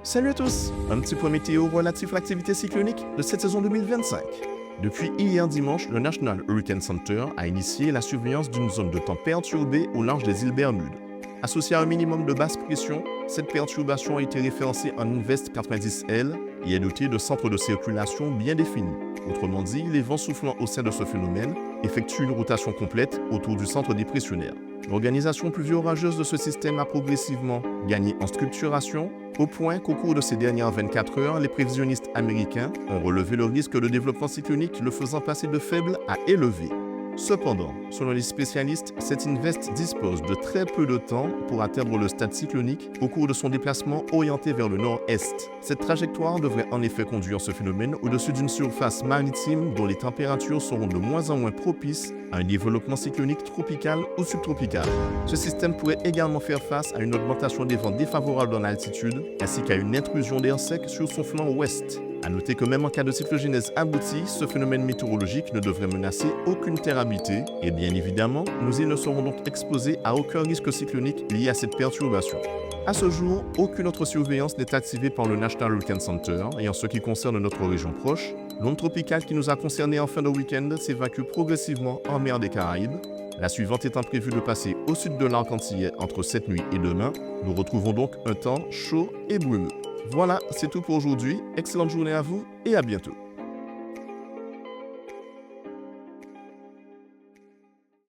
Salut à tous, un petit point météo relatif à l'activité cyclonique de cette saison 2025. Depuis hier dimanche, le National Hurricane Center a initié la surveillance d'une zone de temps perturbée au large des îles Bermudes. Associée à un minimum de basse pression, cette perturbation a été référencée en Invest 90L et est dotée de centres de circulation bien définis. Autrement dit, les vents soufflant au sein de ce phénomène effectuent une rotation complète autour du centre dépressionnaire. L'organisation pluvio-orageuse de ce système a progressivement gagné en structuration, au point qu'au cours de ces dernières 24 heures, les prévisionnistes américains ont relevé le risque de développement cyclonique, le faisant passer de faible à élevé. Cependant, selon les spécialistes, cet Invest dispose de très peu de temps pour atteindre le stade cyclonique au cours de son déplacement orienté vers le nord-est. Cette trajectoire devrait en effet conduire ce phénomène au-dessus d'une surface maritime dont les températures seront de moins en moins propices à un développement cyclonique tropical ou subtropical. Ce système pourrait également faire face à une augmentation des vents défavorables en altitude ainsi qu'à une intrusion d'air sec sur son flanc ouest. A noter que même en cas de cyclogénèse aboutie, ce phénomène météorologique ne devrait menacer aucune terre habitée et bien évidemment, nos îles ne seront donc exposées à aucun risque cyclonique lié à cette perturbation. À ce jour, aucune autre surveillance n'est activée par le National Hurricane Center et en ce qui concerne notre région proche, l'onde tropicale qui nous a concernés en fin de week-end s'évacue progressivement en mer des Caraïbes. La suivante étant prévue de passer au sud de l'arc antillais entre cette nuit et demain, nous retrouvons donc un temps chaud et brumeux. Voilà, c'est tout pour aujourd'hui. Excellente journée à vous et à bientôt.